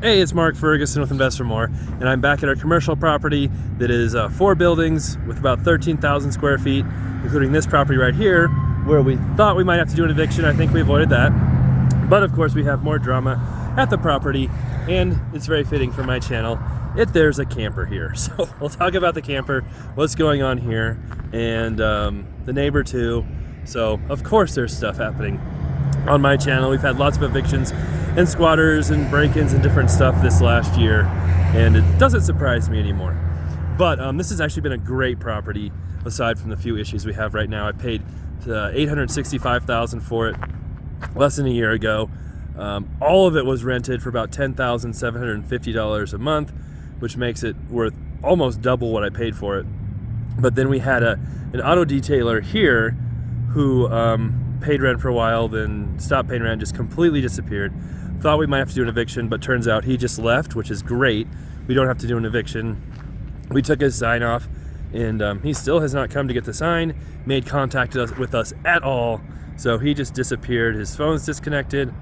Hey, it's Mark Ferguson with Invest for More, and I'm back at our commercial property that is 4 buildings with about 13,000 square feet, including this property right here, where we thought we might have to do an eviction. I think we avoided that. But of course, we have more drama at the property, and it's very fitting for my channel. There's a camper here. So we'll talk about the camper, what's going on here, and the neighbor too. So of course there's stuff happening on my channel. We've had lots of evictions and squatters and break-ins and different stuff this last year, and it doesn't surprise me anymore. But this has actually been a great property aside from the few issues we have right now. I paid $865,000 for it less than a year ago. All of it was rented for about $10,750 a month, which makes it worth almost double what I paid for it. But then we had an auto detailer here who paid rent for a while, then stopped paying rent, just completely disappeared. Thought we might have to do an eviction, but turns out he just left, which is great. We don't have to do an eviction. We took his sign off, and he still has not come to get the sign, made contact with us at all. So he just disappeared. His phone's disconnected.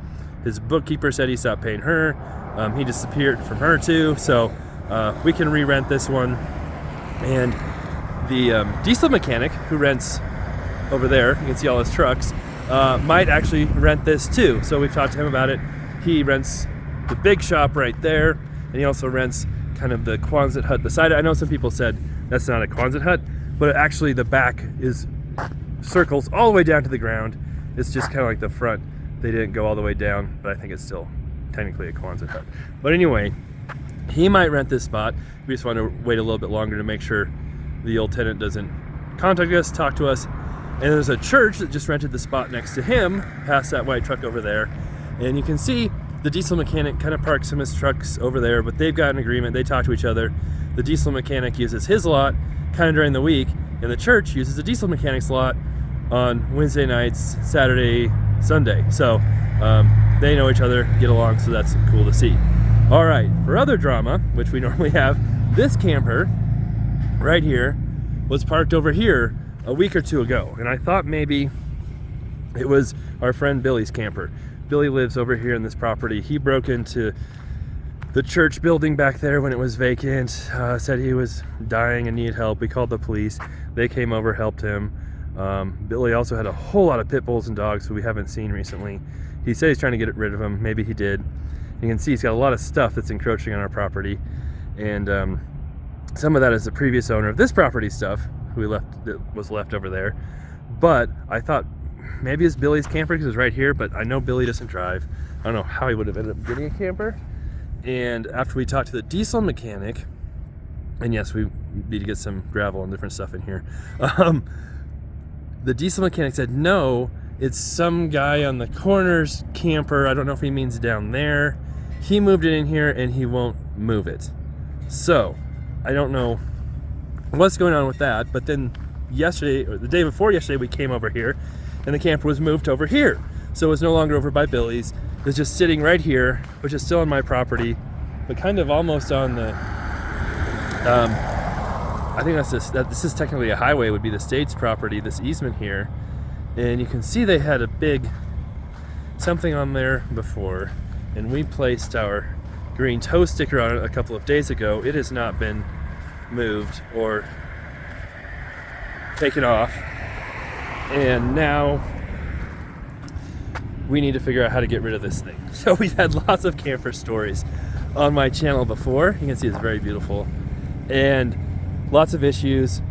His bookkeeper said he stopped paying her. He disappeared from her too. So we can re-rent this one. And the diesel mechanic who rents over there, you can see all his trucks, might actually rent this too. So we've talked to him about it. He rents the big shop right there, and he also rents kind of the Quonset hut beside it. I know some people said that's not a Quonset hut, but actually the back is circles all the way down to the ground. It's just kind of like the front. They didn't go all the way down, but I think it's still technically a Quonset hut. But anyway, he might rent this spot. We just want to wait a little bit longer to make sure the old tenant doesn't contact us, talk to us. And there's a church that just rented the spot next to him, past that white truck over there. And you can see the diesel mechanic kind of parks some of his trucks over there, but they've got an agreement. They talk to each other. The diesel mechanic uses his lot kind of during the week, and the church uses the diesel mechanic's lot on Wednesday nights, Saturday, Sunday. So they know each other, get along, so that's cool to see. All right, for other drama, which we normally have, this camper right here was parked over here a week or two ago, and I thought maybe it was our friend Billy's camper. Billy lives over here in this property. He broke into the church building back there when it was vacant, said he was dying and needed help. We called the police. They came over, helped him. Billy also had a whole lot of pit bulls and dogs who we haven't seen recently. He said he's trying to get rid of them. Maybe he did. You can see he's got a lot of stuff that's encroaching on our property, and some of that is the previous owner of this property stuff that was left over there. But I thought maybe it's Billy's camper because it's right here, but I know Billy doesn't drive. I don't know how he would have ended up getting a camper. And after we talked to the diesel mechanic, and yes, we need to get some gravel and different stuff in here, the diesel mechanic said no, it's some guy on the corner's camper. I don't know if he means down there. He moved it in here and he won't move it. So I don't know what's going on with that. But then yesterday, or the day before yesterday, we came over here and the camper was moved over here. So it was no longer over by Billy's. It's just sitting right here, which is still on my property, but kind of almost on the, I think this is technically a highway, would be the state's property, this easement here. And you can see they had a big something on there before, and we placed our green tow sticker on it a couple of days ago. It has not been moved or taken off, and now we need to figure out how to get rid of this thing. So we've had lots of camper stories on my channel before. You can see it's very beautiful, and lots of issues.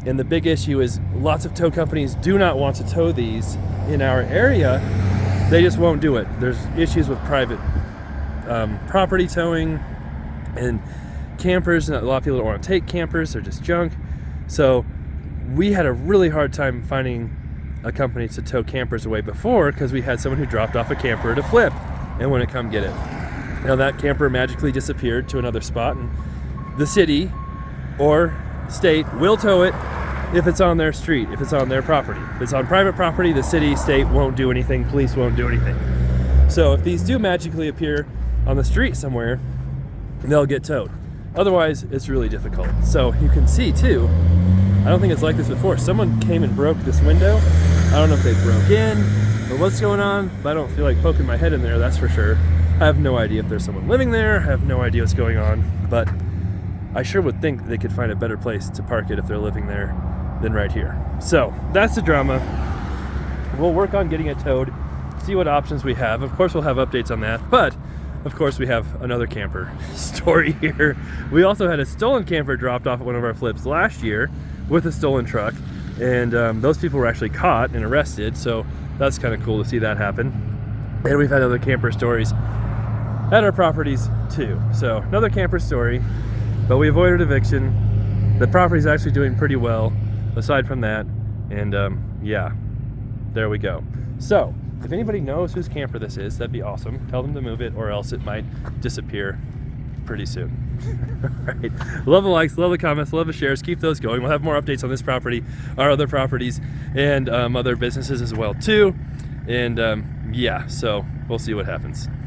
And the big issue is lots of tow companies do not want to tow these in our area. They just won't do it. There's issues with private property towing and campers, and a lot of people don't want to take campers. They're just junk. So we had a really hard time finding a company to tow campers away before, because we had someone who dropped off a camper to flip and wouldn't come get it. Now that camper magically disappeared to another spot, and the city or state will tow it if it's on their street, if it's on their property. If it's on private property, the city, state won't do anything, police won't do anything. So if these do magically appear on the street somewhere, they'll get towed. Otherwise, it's really difficult. So you can see too, I don't think it's like this before. Someone came and broke this window. I don't know if they broke in or what's going on, but I don't feel like poking my head in there, that's for sure. I have no idea if there's someone living there. I have no idea what's going on, but I sure would think they could find a better place to park it if they're living there than right here. So that's the drama. We'll work on getting it towed, see what options we have. Of course, we'll have updates on that, but of course we have another camper story here. We also had a stolen camper dropped off at one of our flips last year with a stolen truck, and those people were actually caught and arrested, so that's kind of cool to see that happen. And we've had other camper stories at our properties too. So another camper story, but we avoided eviction. The property's actually doing pretty well aside from that, and yeah, there we go. So if anybody knows whose camper this is, that'd be awesome. Tell them to move it, or else it might disappear pretty soon. All right, love the likes, love the comments, love the shares. Keep those going. We'll have more updates on this property, our other properties, and other businesses as well too. And yeah, so we'll see what happens.